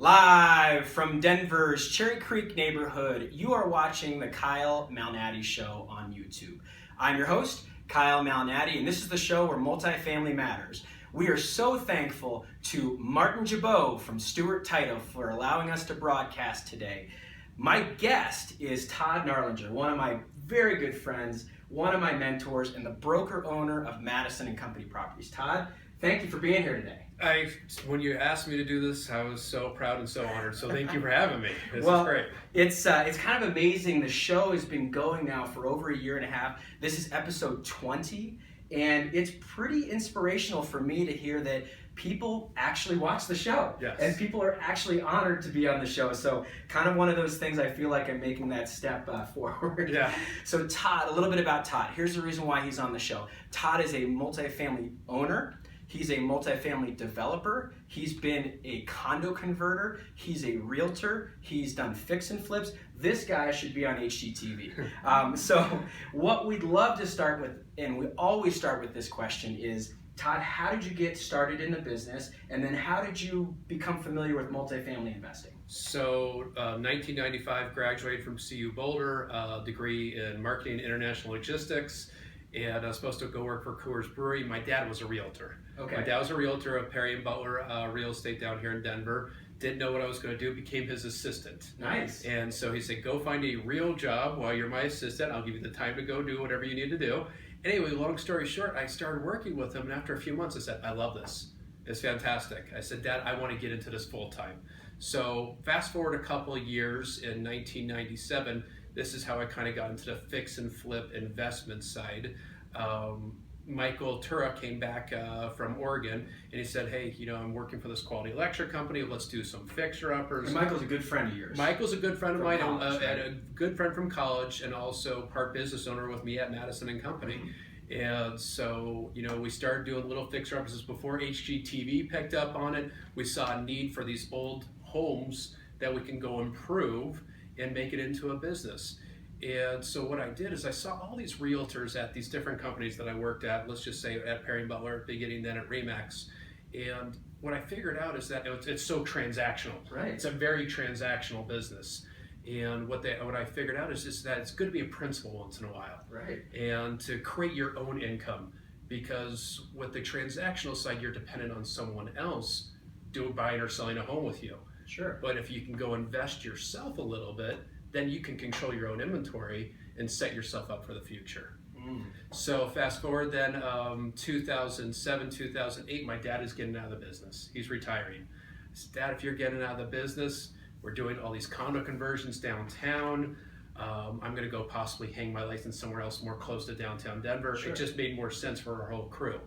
Live from Denver's Cherry Creek neighborhood, you are watching the Kyle Malnati Show on YouTube. I'm your host, Kyle Malnati, and this is the show where multifamily matters. We are so thankful to Martin Jabot from Stewart Title for allowing us to broadcast today. My guest is Todd Narlinger, one of my very good friends, one of my mentors, and the broker owner of Madison Company Properties. Todd, thank you for being here today. When you asked me to do this, I was so proud and so honored. So thank you for having me. This is great. It's kind of amazing. The show has been going now for over a year and a half. This is episode 20, and it's pretty inspirational for me to hear that people actually watch the show. Yes. And people are actually honored to be on the show. So kind of one of those things I feel like I'm making that step forward. Yeah. So Todd, a little bit about Todd. Here's the reason why he's on the show. Todd is a multifamily owner. He's a multifamily developer. He's been a condo converter. He's a realtor. He's done fix and flips. This guy should be on HGTV. So what we'd love to start with, and we always start with this question, is Todd, how did you get started in the business? And then how did you become familiar with multifamily investing? So 1995, graduated from CU Boulder, degree in marketing and international logistics. And I was supposed to go work for Coors Brewery. My dad was a realtor. Okay. My dad was a realtor of Perry & Butler real estate down here in Denver. Didn't know what I was going to do, became his assistant. Nice. And so he said, go find a real job while you're my assistant. I'll give you the time to go do whatever you need to do. Anyway, long story short, I started working with him. And after a few months, I said, I love this. It's fantastic. I said, Dad, I want to get into this full time. So fast forward a couple of years, in 1997, this is how I kind of got into the fix and flip investment side. Michael Tura came back from Oregon, and he said, hey, I'm working for this quality lecture company. Let's do some fixer-uppers. And Michael's a good friend of yours. Michael's a good friend of mine, college, and a good friend from college, and also part business owner with me at Madison Company. And so, we started doing little fixer-uppers. This was before HGTV picked up on it. We saw a need for these old homes that we can go improve and make it into a business. And so what I did is I saw all these realtors at these different companies that I worked at, let's just say at Perry & Butler, beginning then at Remax. And what I figured out is that it's so transactional. Right. It's a very transactional business. And what I figured out is just that it's good to be a principal once in a while. Right. And to create your own income. Because with the transactional side, you're dependent on someone else buying or selling a home with you. Sure. But if you can go invest yourself a little bit, then you can control your own inventory and set yourself up for the future. So fast forward then, 2007, 2008, my dad is getting out of the business. He's retiring. I said, Dad, if you're getting out of the business, we're doing all these condo conversions downtown. I'm going to go possibly hang my license somewhere else more close to downtown Denver. Sure. It just made more sense for our whole crew.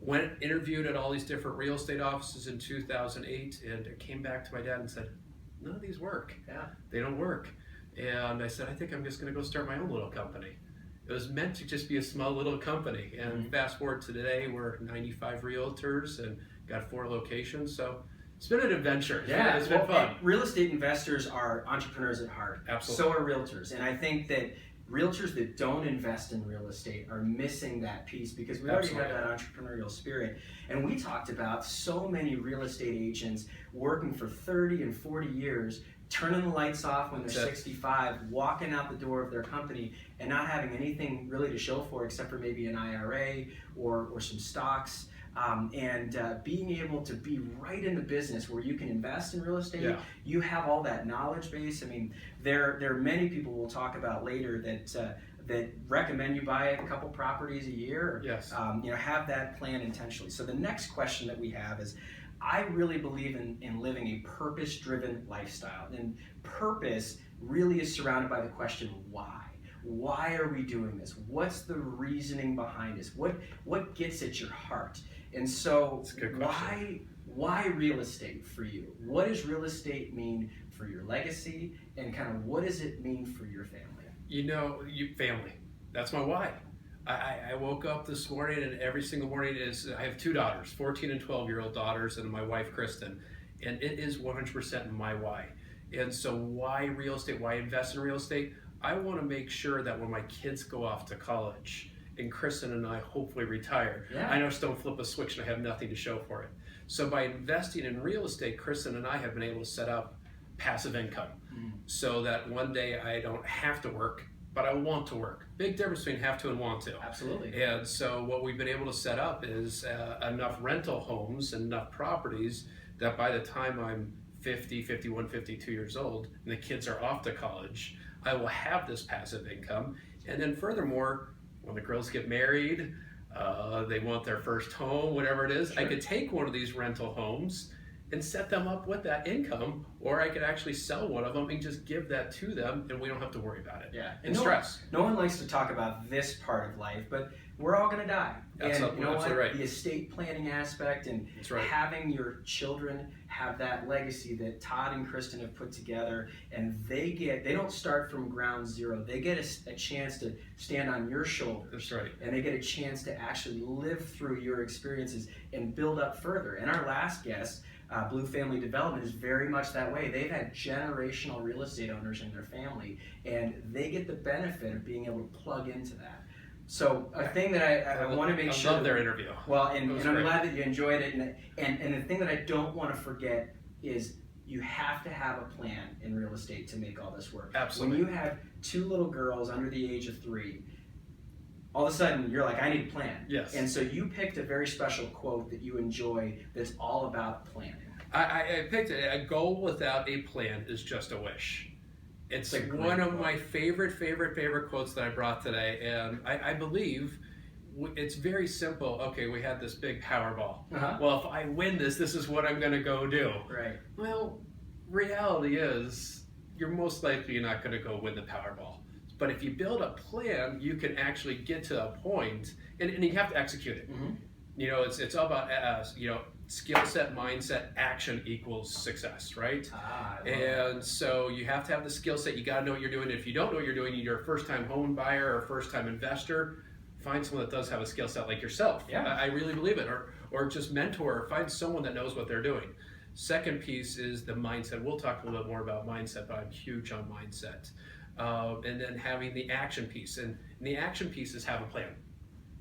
Went interviewed at all these different real estate offices in 2008, and I came back to my dad and said, none of these work. Yeah. They don't work. And I said, I think I'm just going to go start my own little company. It was meant to just be a small little company. And fast forward to today, we're 95 realtors and got 4 locations. So it's been an adventure. Yeah, it's been fun. Real estate investors are entrepreneurs at heart. Absolutely. So are realtors. And I think that realtors that don't invest in real estate are missing that piece because we already have that entrepreneurial spirit. And we talked about so many real estate agents working for 30 and 40 years, turning the lights off when they're 65, walking out the door of their company and not having anything really to show for except for maybe an IRA or some stocks. Being able to be right in the business where you can invest in real estate, you have all that knowledge base. I mean, there are many people we'll talk about later that recommend you buy a couple properties a year. Yes. Have that plan intentionally. So the next question that we have is, I really believe in living a purpose-driven lifestyle, and purpose really is surrounded by the question why. Why are we doing this? What's the reasoning behind this? What gets at your heart? And so why real estate for you? What does real estate mean for your legacy, and kind of what does it mean for your family? Family. That's my why. I woke up this morning, and every single morning I have 2 daughters, 14 and 12-year-old daughters, and my wife, Kristen. And it is 100% my why. And so why real estate? Why invest in real estate? I want to make sure that when my kids go off to college and Kristen and I hopefully retire. Yeah. I just don't flip a switch and I have nothing to show for it. So by investing in real estate, Kristen and I have been able to set up passive income so that one day I don't have to work, but I want to work. Big difference between have to and want to. Absolutely. And so what we've been able to set up is enough rental homes and enough properties that by the time I'm 50, 51, 52 years old, and the kids are off to college, I will have this passive income. And then furthermore, when the girls get married, they want their first home, whatever it is, I could take one of these rental homes and set them up with that income, or I could actually sell one of them and just give that to them, and we don't have to worry about it. Yeah. And stress. No one likes to talk about this part of life, but we're all going to die. And you know what? Right. The estate planning aspect and having your children have that legacy that Todd and Kristen have put together, and they don't start from ground zero. They get a chance to stand on your shoulders. That's right. And they get a chance to actually live through your experiences and build up further. And our last guest, Blue Family Development, is very much that way. They've had generational real estate owners in their family, and they get the benefit of being able to plug into that. So a thing that I want to make sure. I love their interview. Well, and I'm glad that you enjoyed it. And the thing that I don't want to forget is you have to have a plan in real estate to make all this work. Absolutely. When you have two little girls under the age of 3, all of a sudden you're like, I need a plan. Yes. And so you picked a very special quote that you enjoy that's all about planning. I picked it. A goal without a plan is just a wish. It's one of my favorite quotes that I brought today, and I believe it's very simple. Okay, we had this big Powerball. Well, if I win this is what I'm going to go do. Right. Well, reality is you're most likely not going to go win the Powerball. But if you build a plan, you can actually get to a point, and you have to execute it. You know, it's all about skill set, mindset, action equals success, right? And so you have to have the skill set. You got to know what you're doing. If you don't know what you're doing, you're a first-time home buyer or first-time investor, find someone that does have a skill set like yourself. Yeah. I really believe it. Or just mentor, or find someone that knows what they're doing. Second piece is the mindset. We'll talk a little bit more about mindset, but I'm huge on mindset. And then having the action piece. And the action piece is have a plan.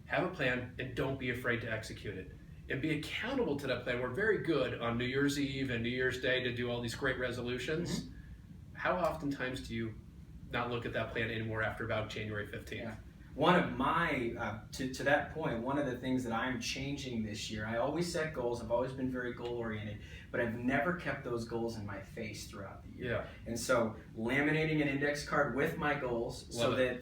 Have a plan and don't be afraid to execute it. And be accountable to that plan. We're very good on New Year's Eve and New Year's Day to do all these great resolutions. How oftentimes do you not look at that plan anymore after about January 15th? Yeah. One of my, to that point, one of the things that I'm changing this year, I always set goals, I've always been very goal oriented, but I've never kept those goals in my face throughout the year. Yeah. And so laminating an index card with my goals so that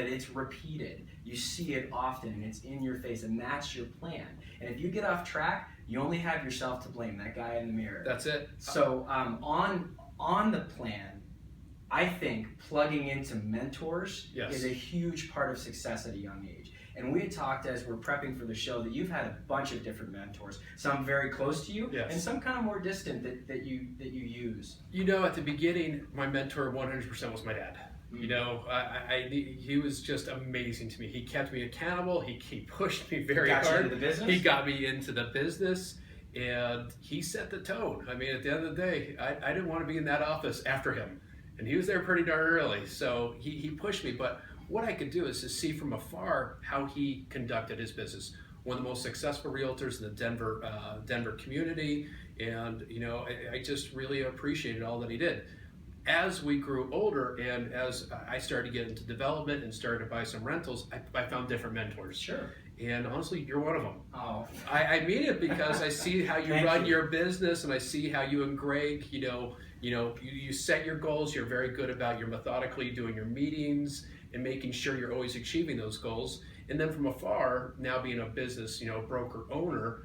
it's repeated. You see it often and it's in your face, and that's your plan. And if you get off track, you only have yourself to blame, that guy in the mirror. That's it. So on the plan, I think plugging into mentors is a huge part of success at a young age. And we had talked as we're prepping for the show that you've had a bunch of different mentors, some very close to you, and some kind of more distant that you use. You know, at the beginning, my mentor 100% was my dad. You know, he was just amazing to me. He kept me accountable. He pushed me very hard. Got you into the business? He got me into the business, and he set the tone. I mean, at the end of the day, I didn't want to be in that office after him. And he was there pretty darn early, so he pushed me. But what I could do is to see from afar how he conducted his business. One of the most successful realtors in the Denver community, and you know, I just really appreciated all that he did. As we grew older and as I started to get into development and started to buy some rentals, I found different mentors. Sure. And honestly, you're one of them. Oh. I mean it because I see how you run your business, and I see how you and Greg, you set your goals. You're very good about your methodically doing your meetings and making sure you're always achieving those goals. And then from afar, now being a business, broker owner,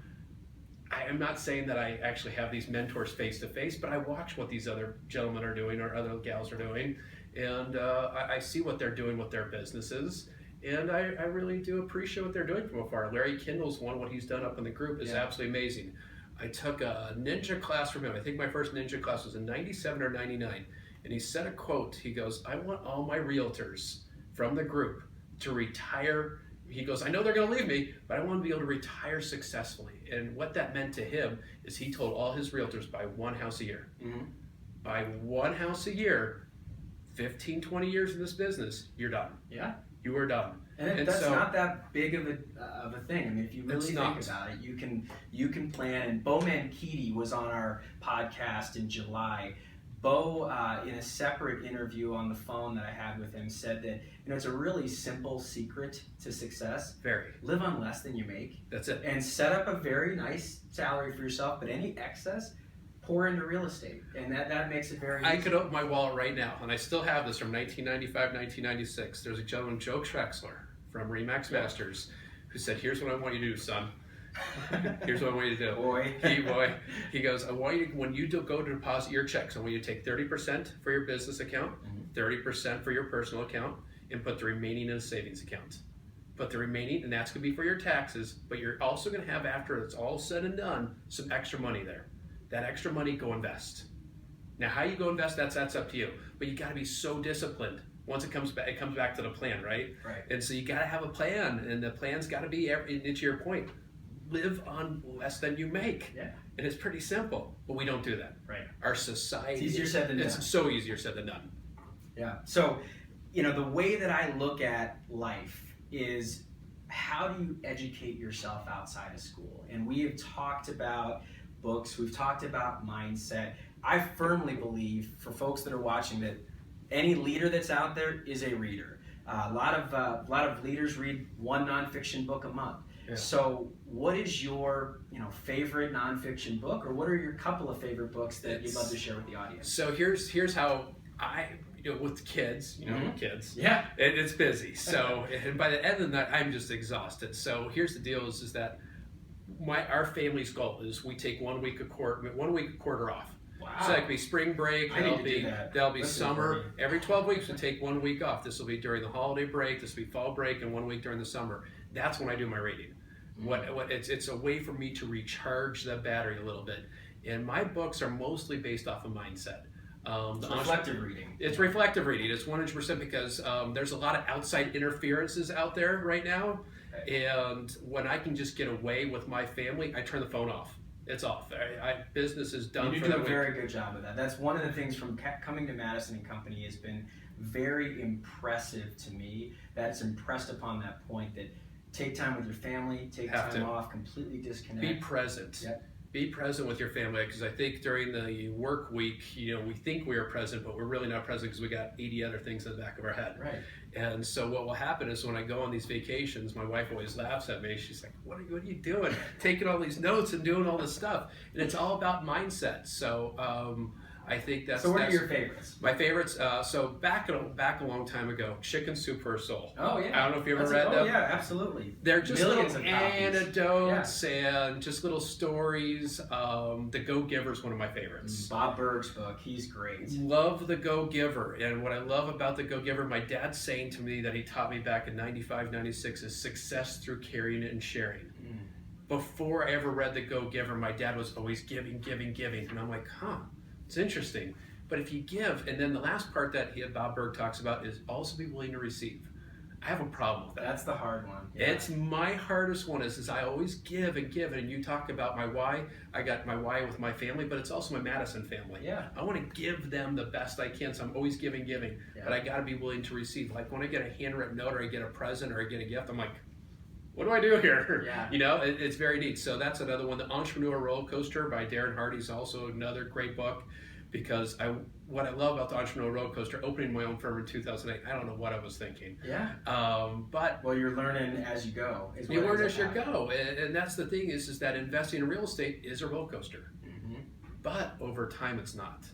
I am not saying that I actually have these mentors face to face, but I watch what these other gentlemen are doing or other gals are doing, and I see what they're doing with their businesses. And I really do appreciate what they're doing from afar. Larry Kindle's one, what he's done up in the group is absolutely amazing. I took a ninja class from him. I think my first ninja class was in 97 or 99. And he said a quote. He goes, I want all my realtors from the group to retire. He goes, I know they're going to leave me, but I want to be able to retire successfully. And what that meant to him is he told all his realtors, buy one house a year. Buy one house a year, 15, 20 years in this business, you're done. Yeah. You are done. And that's not that big of a thing. I mean, if you really think about it, you can plan. And Bo Mankiewicz was on our podcast in July. Bo, in a separate interview on the phone that I had with him, said that it's a really simple secret to success. Very. Live on less than you make. That's it. And set up a very nice salary for yourself, but any excess, pour into real estate, and that makes it very easy. I could open my wallet right now, and I still have this from 1995, 1996. There's a gentleman, Joe Trexler from Remax Masters, who said, "Here's what I want you to do, son. Here's what I want you to do." Boy. He goes, "I want you to, when you go to deposit your checks, I want you to take 30% for your business account, 30% for your personal account, and put the remaining in a savings account. Put the remaining, and that's going to be for your taxes, but you're also going to have, after it's all said and done, some extra money there. That extra money, go invest. Now, how you go invest, that's up to you. But you got to be so disciplined. Once it comes back to the plan, right? Right. And so you got to have a plan, and the plan's got to be, and to your point, live on less than you make. Yeah. And it's pretty simple, but we don't do that. Right. Our society. It's easier said than done. It's so easier said than done. Yeah. So, the way that I look at life is, how do you educate yourself outside of school? And we have talked about books, we've talked about mindset. I firmly believe, for folks that are watching, that any leader that's out there is a reader. A lot of leaders read one nonfiction book a month. Yeah. So what is your favorite nonfiction book, or what are your couple of favorite books that you'd love to share with the audience? So here's how I, with kids, kids. Yeah. It's busy. So and by the end of the night, I'm just exhausted. So here's the deal: is that our family's goal is we take 1 week a quarter off. Wow. So that could be spring break. There'll be summer. Important. Every 12 weeks we take 1 week off. This will be during the holiday break. This will be fall break, and 1 week during the summer. That's when I do my reading. It's a way for me to recharge the battery a little bit. And my books are mostly based off of mindset. It's reflective reading. It's reflective reading. It's 100% because there's a lot of outside interferences out there right now. Okay. And when I can just get away with my family, I turn the phone off. It's off. Business is done. You do a very good job of that. That's one of the things from coming to Madison Company has been very impressive to me. That's impressed upon that point that take time with your family, take time off, completely disconnect. Be present. Yep. Be present with your family, because I think during the work week, we think we are present, but we're really not present because we got 80 other things in the back of our head. Right. And so what will happen is when I go on these vacations, my wife always laughs at me. She's like, what are you doing? Taking all these notes and doing all this stuff. And it's all about mindset. So I think that's... So what are your favorites? My favorites, so back a long time ago, Chicken Soup for a Soul. Oh, yeah. I don't know if you ever read them. Oh, yeah, absolutely. They're just Millions little of copies. anecdotes and just little stories. The Go-Giver is one of my favorites. Bob Berg's book, he's great. Love The Go-Giver. And what I love about The Go-Giver, my dad's saying to me that he taught me back in 95, 96 is success through carrying it and sharing. Before I ever read The Go-Giver, my dad was always giving. And I'm like, it's interesting. But if you give, and then the last part that Bob Berg talks about is also be willing to receive. I have a problem with that. That's the hard one. Yeah. It's my hardest one is I always give. And you talk about my why. I got my why with my family, but it's also my Madison family. Yeah. I want to give them the best I can, so I'm always giving. Yeah. But I got to be willing to receive. Like when I get a handwritten note or I get a present or I get a gift, I'm like, what do I do here? Yeah. It's very neat. So that's another one. The Entrepreneur Roller Coaster by Darren Hardy is also another great book, because what I love about the Entrepreneur Roller Coaster, opening my own firm in 2008, I don't know what I was thinking. Yeah. But well, you're learning as you go. You learn as you go, and that's the thing is that investing in real estate is a roller coaster. But over time, it's not.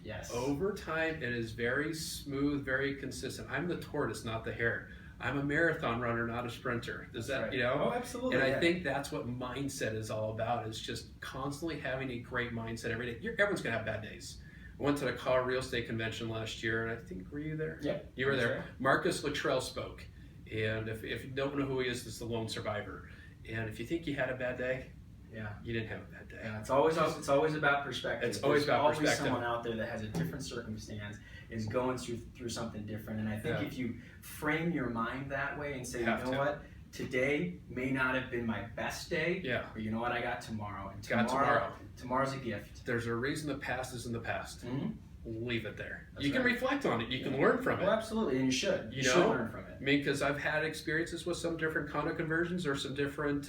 Yes. Over time, it is very smooth, very consistent. I'm the tortoise, not the hare. I'm a marathon runner, not a sprinter. Does that, right. Oh, absolutely. And I think that's what mindset is all about, is just constantly having a great mindset every day. Everyone's going to have bad days. I went to the Colorado Real Estate Convention last year, and I think, were you there? Yeah. You were there. Sure. Marcus Luttrell spoke. And if you don't know who he is, it's the lone survivor. And if you think you had a bad day, you didn't have a bad day. Yeah, it's always about perspective. It's always about perspective. There's always someone out there that has a different circumstance, is going through something different. And I think if you frame your mind that way and say, you know what, today may not have been my best day, but you know what, I got tomorrow. And tomorrow's a gift. There's a reason the past is in the past. leave it there. That's you can right. reflect on it. You can learn from it. Well, absolutely, and you should. You should learn from it. I mean, because I've had experiences with some different condo conversions or some different,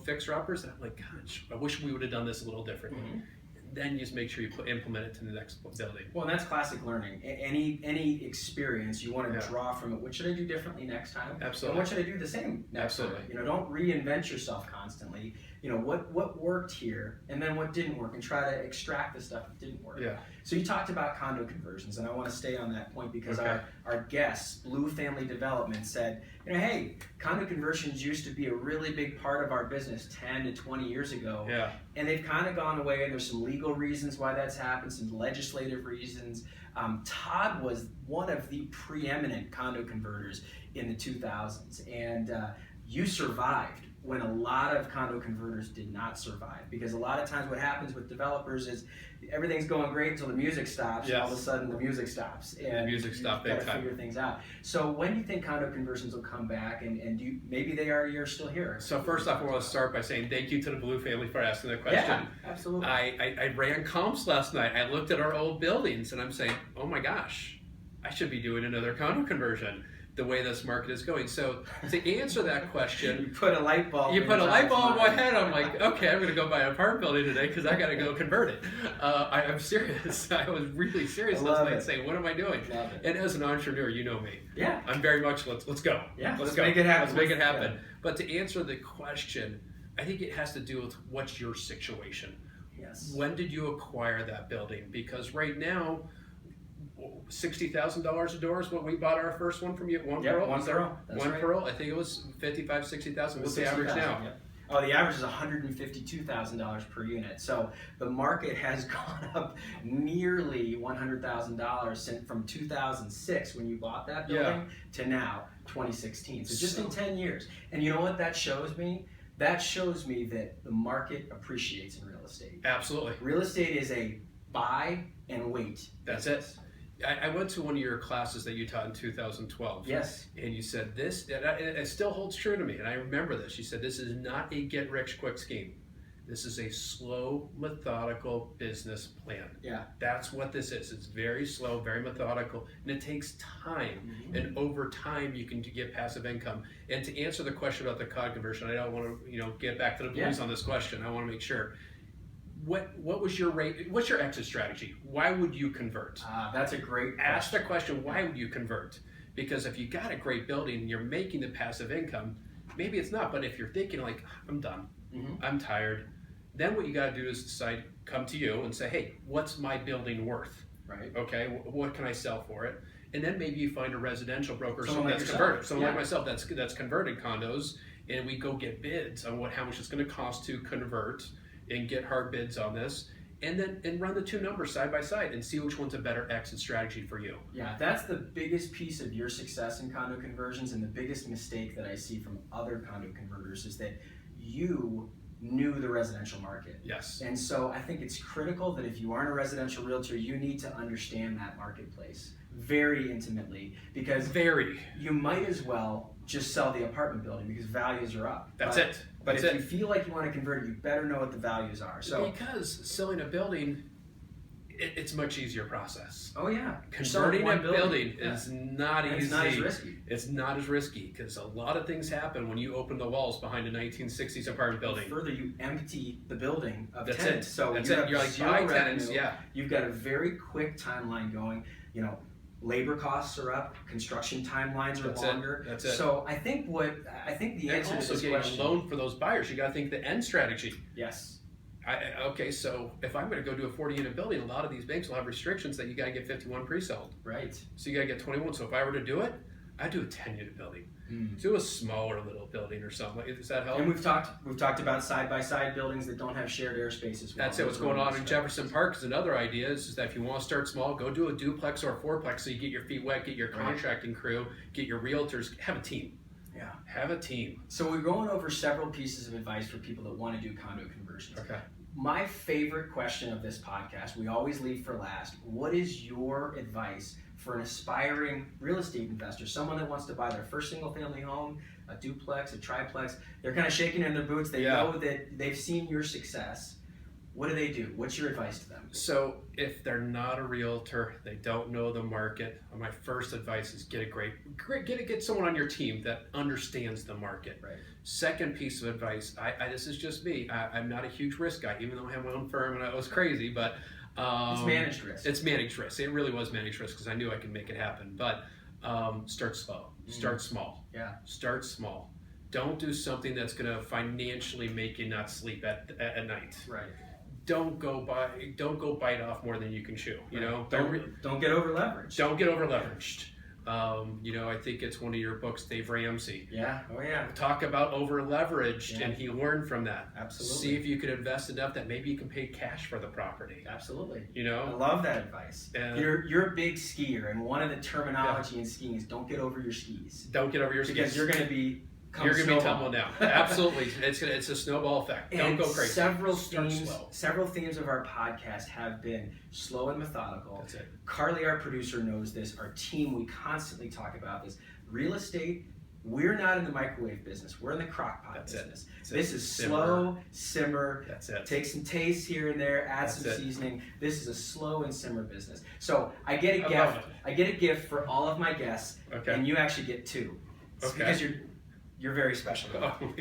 fixer-uppers, and I'm like, gosh, I wish we would have done this a little differently. Mm-hmm. Then you just make sure you implement it to the next building. Well, and that's classic learning. Any experience, you want to draw from it. What should I do differently next time? Absolutely. And what should I do the same next time? Don't reinvent yourself constantly. What worked here, and then what didn't work, and try to extract the stuff that didn't work. Yeah. So you talked about condo conversions, and I want to stay on that point because our guest, Blue Family Development, said, hey, condo conversions used to be a really big part of our business 10 to 20 years ago. Yeah. And they've kind of gone away, and there's some legal reasons why that's happened, some legislative reasons. Todd was one of the preeminent condo converters in the 2000s, and you survived when a lot of condo converters did not survive, because a lot of times what happens with developers is everything's going great until the music stops, and all of a sudden the music stops, and the music stopped big time. Figure things out. So when do you think condo conversions will come back, and maybe they are still here? So first off, I want to start by saying thank you to the Blue family for asking that question. Yeah, absolutely. I ran comps last night. I looked at our old buildings, and I'm saying, oh my gosh, I should be doing another condo conversion the way this market is going. So to answer that question, you put a light bulb in my head. I'm like, okay, I'm going to go buy an apartment building today because I got to go convert it. I'm serious. I was really serious last night saying, what am I doing? And as an entrepreneur, you know me. Yeah. I'm very much, let's go. Yeah, let's make it happen. Let's make it happen. Yeah. But to answer the question, I think it has to do with what's your situation. Yes. When did you acquire that building? Because right now, $60,000 a door is what we bought our first one from you. One Pearl. One Pearl. I think it was $55,000, $60,000. What's the average now? Yeah. Oh, the average is $152,000 per unit. So the market has gone up nearly $100,000 from 2006 when you bought that building to now 2016. So just in 10 years. And you know what that shows me? That shows me that the market appreciates in real estate. Absolutely. Real estate is a buy and wait. That's it. I went to one of your classes that you taught in 2012. Yes. And you said this, and it still holds true to me, and I remember this. You said this is not a get-rich-quick scheme. This is a slow, methodical business plan. Yeah. That's what this is. It's very slow, very methodical, and it takes time. Mm-hmm. And over time, you can get passive income. And to answer the question about the COD conversion, I don't want to get back to the blues on this question. I want to make sure. What was your rate? What's your exit strategy? Why would you convert? That's a great question. Ask the question, why would you convert? Because if you got a great building and you're making the passive income, maybe it's not, but if you're thinking like, I'm done, I'm tired, then what you got to do is decide, come to you and say, hey, what's my building worth? Right. Okay, what can I sell for it? And then maybe you find a residential broker, someone like that's converted, someone like myself that's converted condos, and we go get bids on how much it's going to cost to convert and get hard bids on this, and run the two numbers side by side and see which one's a better exit strategy for you. Yeah, that's the biggest piece of your success in condo conversions, and the biggest mistake that I see from other condo converters is that you knew the residential market. Yes. And so I think it's critical that if you aren't a residential realtor, you need to understand that marketplace very intimately, because you might as well just sell the apartment building because values are up. That's it. But if you feel like you want to convert it, you better know what the values are. So because selling a building, it's a much easier process. Oh yeah, converting a building is not easy. It's not as risky. It's not as risky because a lot of things happen when you open the walls behind a 1960s apartment building. The further you empty the building of That's tenants, it. so That's you it. have You're like zero tenants. revenue. Yeah. You've got a very quick timeline going. Labor costs are up, construction timelines are longer. That's it. So I think the answer to this question. Also getting a loan for those buyers, you got to think the end strategy. Yes. Okay, so if I'm going to go do a 40-unit building, a lot of these banks will have restrictions that you got to get 51 pre-sold. Right. So you got to get 21. So if I were to do it, I'd do a 10-unit building. Do a smaller little building or something. Does that help? And we've talked about side-by-side buildings that don't have shared air spaces. That's it. What's going on in Jefferson Park is another idea is that if you want to start small, go do a duplex or a fourplex so you get your feet wet, get your contracting crew, get your realtors, have a team. Yeah. Have a team. So we're going over several pieces of advice for people that want to do condo conversions. Okay. My favorite question of this podcast, we always leave for last. What is your advice for an aspiring real estate investor, someone that wants to buy their first single family home, a duplex, a triplex? They're kind of shaking in their boots. They know that they've seen your success. what do they do? What's your advice to them? So if they're not a realtor, they don't know the market, my first advice is get someone on your team that understands the market. Right. Second piece of advice, this is just me. I'm not a huge risk guy, even though I have my own firm and I was crazy, but it's managed risk. It's managed risk. It really was managed risk because I knew I could make it happen. But start slow. Start small. Yeah. Start small. Don't do something that's going to financially make you not sleep at night. Right. Don't go bite off more than you can chew. You know. Don't get over leveraged. Don't get over leveraged. I think it's one of your books, Dave Ramsey. Yeah. Oh yeah. Talk about over leveraged, and he learned from that. Absolutely. See if you can invest enough that maybe you can pay cash for the property. Absolutely. You know. I love that advice. And you're a big skier, and one of the terminology in skiing is don't get over your skis. Don't get over your skis because you're going to be. You're going to be tumbling down. Absolutely. It's a snowball effect. Don't go crazy. Several themes of our podcast have been slow and methodical. That's it. Carly, our producer, knows this. Our team, we constantly talk about this. Real estate, we're not in the microwave business. We're in the crock pot business. This is slow, simmer. That's it. Take some taste here and there, add some seasoning. This is a slow and simmer business. So I get a gift. I get a gift for all of my guests, and you actually get two. Okay. Because you're very special.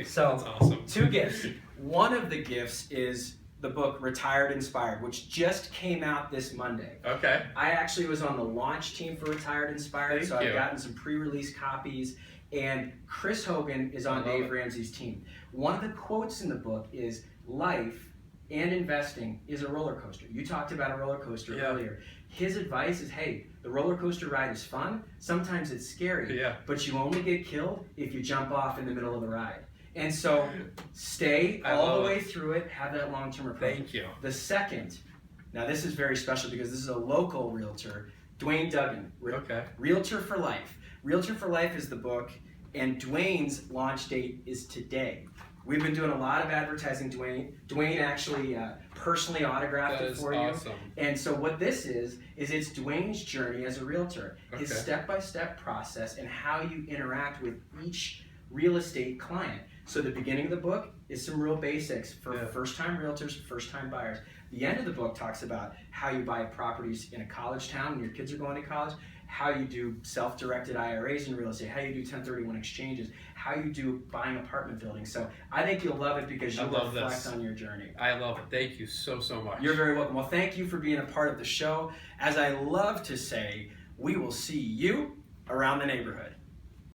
So that's awesome. Two gifts. One of the gifts is the book Retired Inspired, which just came out this Monday. Okay. I actually was on the launch team for Retired Inspired, so I've gotten some pre-release copies. And Chris Hogan is on Dave Ramsey's team. One of the quotes in the book is, life and investing is a roller coaster. You talked about a roller coaster earlier. His advice is, hey, the roller coaster ride is fun. Sometimes it's scary, but you only get killed if you jump off in the middle of the ride. And so stay all the way through it. Have that long-term approach. Thank you. The second, now this is very special because this is a local realtor, Dwayne Duggan, Realtor for Life. Realtor for Life is the book, and Dwayne's launch date is today. We've been doing a lot of advertising, Dwayne. Dwayne actually personally autographed it for you. And so what this is it's Dwayne's journey as a realtor, his step-by-step process and how you interact with each real estate client. So the beginning of the book is some real basics for first-time realtors, first-time buyers. The end of the book talks about how you buy properties in a college town when your kids are going to college, how you do self-directed IRAs in real estate, how you do 1031 exchanges, how you do buying apartment buildings. So I think you'll love it because you'll reflect on your journey. I love it. Thank you so much. You're very welcome. Well, thank you for being a part of the show. As I love to say, we will see you around the neighborhood.